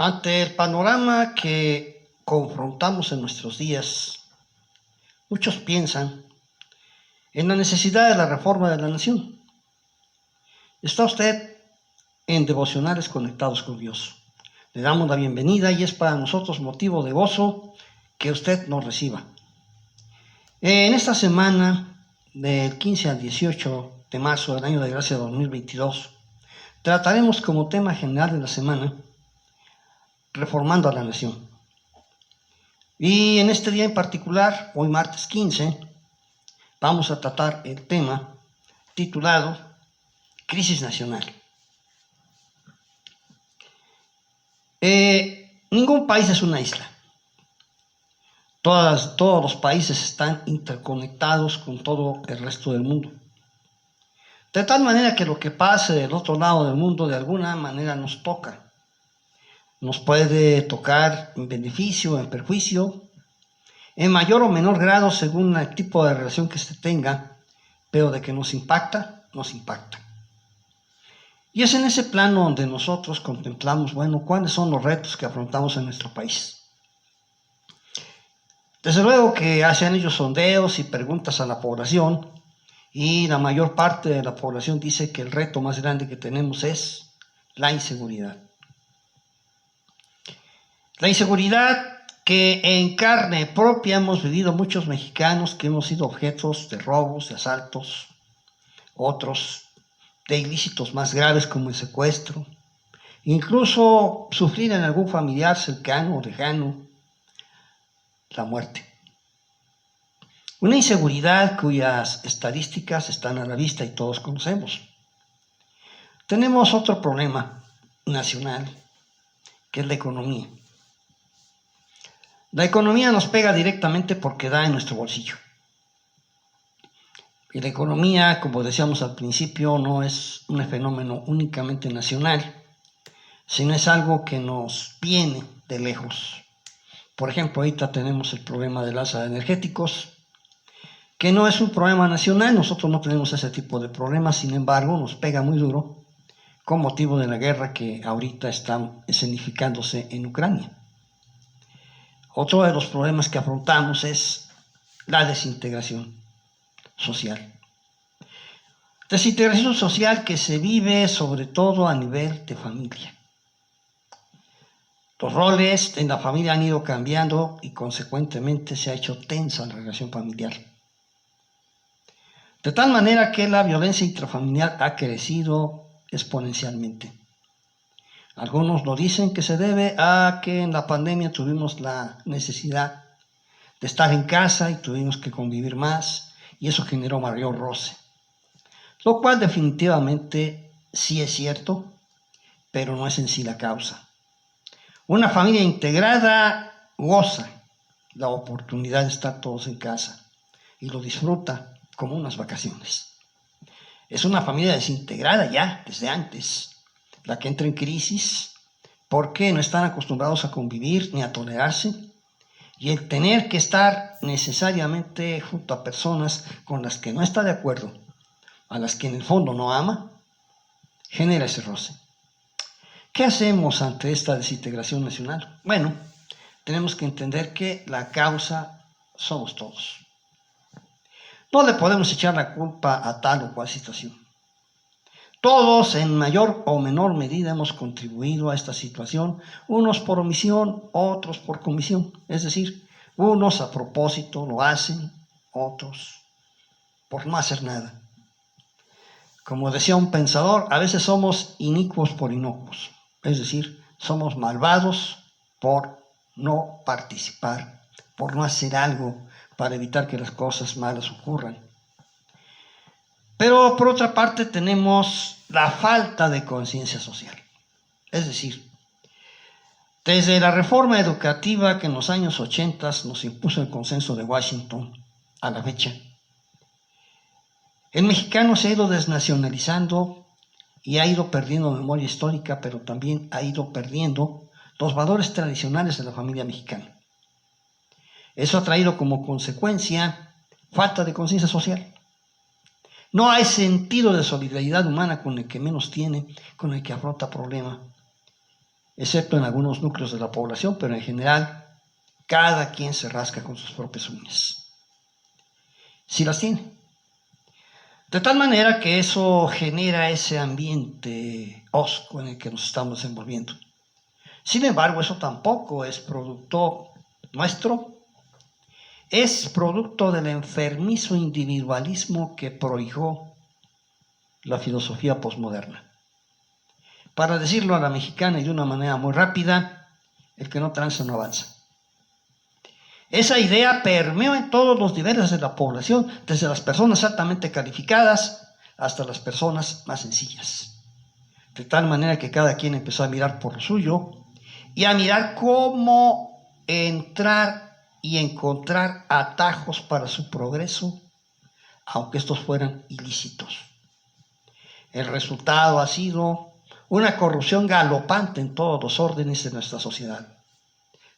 Ante el panorama que confrontamos en nuestros días, muchos piensan en la necesidad de la reforma de la nación. Está usted en Devocionales Conectados con Dios. Le damos la bienvenida y es para nosotros motivo de gozo que usted nos reciba. En esta semana, del 15 al 18 de marzo del año de gracia 2022, trataremos como tema general de la semana reformando a la nación. Y en este día en particular, hoy martes 15, vamos a tratar el tema titulado Crisis Nacional. Ningún país es una isla. Todos los países están interconectados con todo el resto del mundo. De tal manera que lo que pase del otro lado del mundo de alguna manera nos toca. Nos puede tocar en beneficio, en perjuicio, en mayor o menor grado según el tipo de relación que se tenga, pero de que nos impacta, nos impacta. Y es en ese plano donde nosotros contemplamos, cuáles son los retos que afrontamos en nuestro país. Desde luego que hacen ellos sondeos y preguntas a la población, y la mayor parte de la población dice que el reto más grande que tenemos es la inseguridad. La inseguridad que en carne propia hemos vivido muchos mexicanos que hemos sido objetos de robos, de asaltos, otros de ilícitos más graves como el secuestro, incluso sufrir en algún familiar cercano o lejano la muerte. Una inseguridad cuyas estadísticas están a la vista y todos conocemos. Tenemos otro problema nacional, que es la economía. La economía nos pega directamente porque da en nuestro bolsillo. Y la economía, como decíamos al principio, no es un fenómeno únicamente nacional, sino es algo que nos viene de lejos. Por ejemplo, ahorita tenemos el problema del alza de energéticos, que no es un problema nacional, nosotros no tenemos ese tipo de problemas, sin embargo, nos pega muy duro con motivo de la guerra que ahorita está escenificándose en Ucrania. Otro de los problemas que afrontamos es la desintegración social. Desintegración social que se vive sobre todo a nivel de familia. Los roles en la familia han ido cambiando y consecuentemente se ha hecho tensa la relación familiar. De tal manera que la violencia intrafamiliar ha crecido exponencialmente. Algunos lo dicen que se debe a que en la pandemia tuvimos la necesidad de estar en casa y tuvimos que convivir más y eso generó mayor roce. Lo cual definitivamente sí es cierto, pero no es en sí la causa. Una familia integrada goza la oportunidad de estar todos en casa y lo disfruta como unas vacaciones. Es una familia desintegrada ya desde antes, la que entra en crisis porque no están acostumbrados a convivir ni a tolerarse, y el tener que estar necesariamente junto a personas con las que no está de acuerdo, a las que en el fondo no ama, genera ese roce. ¿Qué hacemos ante esta desintegración nacional? Bueno, tenemos que entender que la causa somos todos. No le podemos echar la culpa a tal o cual situación. Todos en mayor o menor medida hemos contribuido a esta situación, unos por omisión, otros por comisión. Es decir, unos a propósito lo hacen, otros por no hacer nada. Como decía un pensador, a veces somos inicuos por inocuos. Es decir, somos malvados por no participar, por no hacer algo para evitar que las cosas malas ocurran. Pero por otra parte tenemos la falta de conciencia social. Es decir, desde la reforma educativa que en los años 80 nos impuso el consenso de Washington a la fecha, el mexicano se ha ido desnacionalizando y ha ido perdiendo memoria histórica, pero también ha ido perdiendo los valores tradicionales de la familia mexicana. Eso ha traído como consecuencia falta de conciencia social. No hay sentido de solidaridad humana con el que menos tiene, con el que afronta problemas. excepto en algunos núcleos de la población, pero en general cada quien se rasca con sus propias uñas, si las tiene. De tal manera que eso genera ese ambiente hosco en el que nos estamos desenvolviendo. Sin embargo, eso tampoco es producto nuestro, es producto del enfermizo individualismo que prohijó la filosofía posmoderna. Para decirlo a la mexicana y de una manera muy rápida, el que no tranza no avanza. Esa idea permeó en todos los niveles de la población, desde las personas altamente calificadas hasta las personas más sencillas. De tal manera que cada quien empezó a mirar por lo suyo y a mirar cómo entrar y encontrar atajos para su progreso, aunque estos fueran ilícitos. El resultado ha sido una corrupción galopante en todos los órdenes de nuestra sociedad.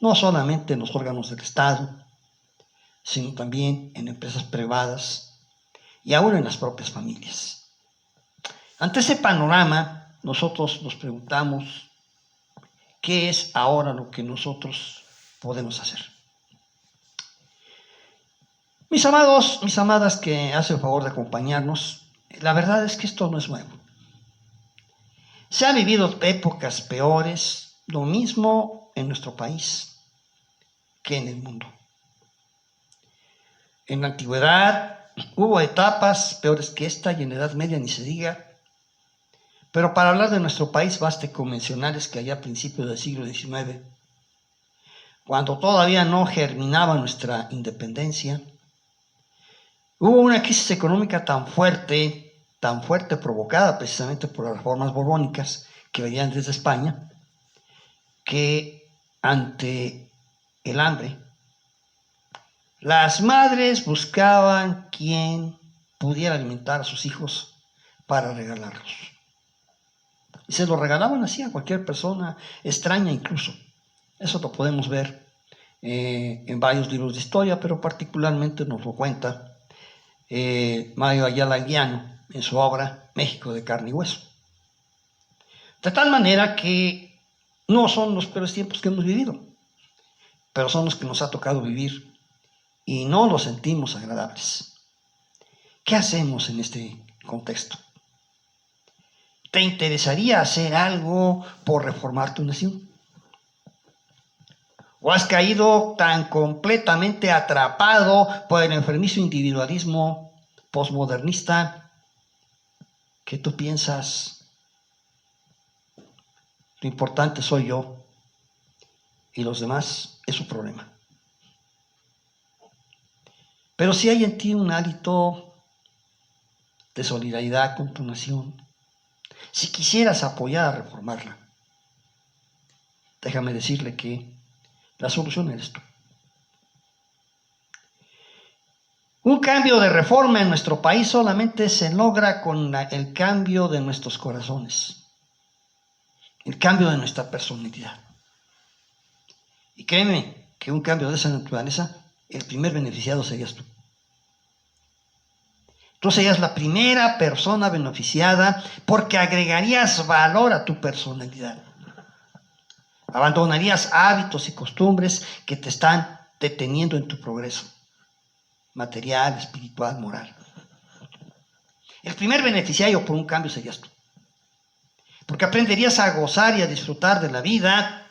No solamente en los órganos del Estado, sino también en empresas privadas y aún en las propias familias. Ante ese panorama, nosotros nos preguntamos, ¿qué es ahora lo que nosotros podemos hacer? Mis amados, mis amadas que hacen el favor de acompañarnos, la verdad es que esto no es nuevo. Se han vivido épocas peores, lo mismo en nuestro país que en el mundo. En la antigüedad hubo etapas peores que esta y en la Edad Media ni se diga. Pero para hablar de nuestro país baste con mencionarles que allá a principios del siglo XIX, cuando todavía no germinaba nuestra independencia, hubo una crisis económica tan fuerte provocada precisamente por las reformas borbónicas que venían desde España, que ante el hambre, las madres buscaban quien pudiera alimentar a sus hijos para regalarlos. Y se lo regalaban así a cualquier persona, extraña incluso. Eso lo podemos ver en varios libros de historia, pero particularmente nos lo cuenta Mario Ayala Guiano en su obra México de carne y hueso. De tal manera que no son los peores tiempos que hemos vivido, pero son los que nos ha tocado vivir y no los sentimos agradables. ¿Qué hacemos en este contexto? ¿Te interesaría hacer algo por reformar tu nación? ¿O has caído tan completamente atrapado por el enfermizo individualismo posmodernista que tú piensas, lo importante soy yo y los demás es su problema? Pero si hay en ti un hálito de solidaridad con tu nación, si quisieras apoyar a reformarla, déjame decirle que la solución eres tú. Un cambio de reforma en nuestro país solamente se logra con el cambio de nuestros corazones, el cambio de nuestra personalidad. Y créeme que un cambio de esa naturaleza, el primer beneficiado serías tú. Tú serías la primera persona beneficiada porque agregarías valor a tu personalidad. Abandonarías hábitos y costumbres que te están deteniendo en tu progreso material, espiritual, moral. El primer beneficiario por un cambio serías tú. Porque aprenderías a gozar y a disfrutar de la vida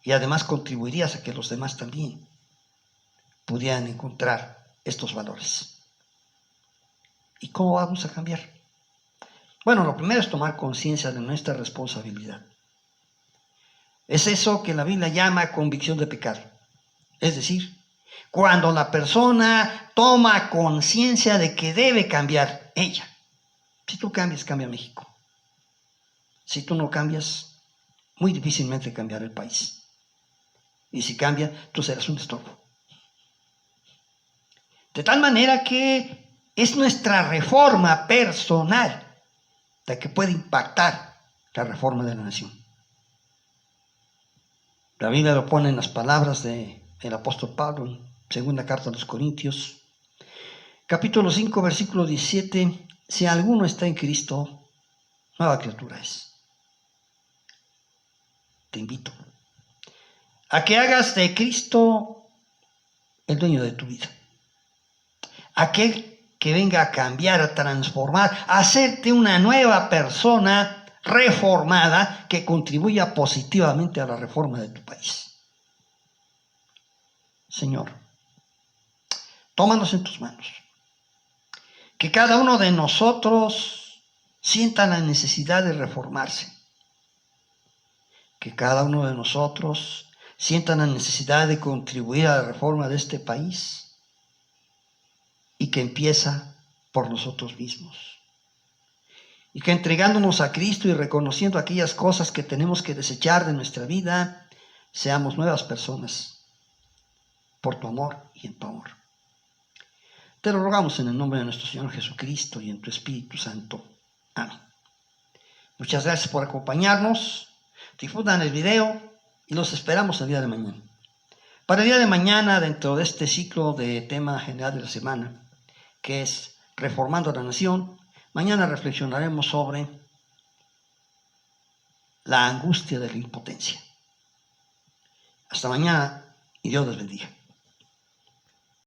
y además contribuirías a que los demás también pudieran encontrar estos valores. ¿Y cómo vamos a cambiar? Bueno, lo primero es tomar conciencia de nuestra responsabilidad. Es eso que la Biblia llama convicción de pecado. Es decir, cuando la persona toma conciencia de que debe cambiar ella. Si tú cambias, cambia México. Si tú no cambias, muy difícilmente cambiará el país. Y si cambia, tú serás un estorbo. De tal manera que es nuestra reforma personal la que puede impactar la reforma de la nación. La Biblia lo pone en las palabras del apóstol Pablo en segunda carta a los Corintios, capítulo 5, versículo 17, si alguno está en Cristo, nueva criatura es. te invito a que hagas de Cristo el dueño de tu vida. Aquel que venga a cambiar, a transformar, a hacerte una nueva persona reformada que contribuya positivamente a la reforma de tu país. Señor, tómanos en tus manos. Que cada uno de nosotros sienta la necesidad de reformarse. Que cada uno de nosotros sienta la necesidad de contribuir a la reforma de este país y que empieza por nosotros mismos. Y que entregándonos a Cristo y reconociendo aquellas cosas que tenemos que desechar de nuestra vida, seamos nuevas personas por tu amor y en tu amor. Te lo rogamos en el nombre de nuestro Señor Jesucristo y en tu Espíritu Santo. Amén. Muchas gracias por acompañarnos. Difundan el video y los esperamos el día de mañana. Para el día de mañana, dentro de este ciclo de tema general de la semana, que es Reformando la Nación, mañana reflexionaremos sobre la angustia de la impotencia. Hasta mañana y Dios les bendiga.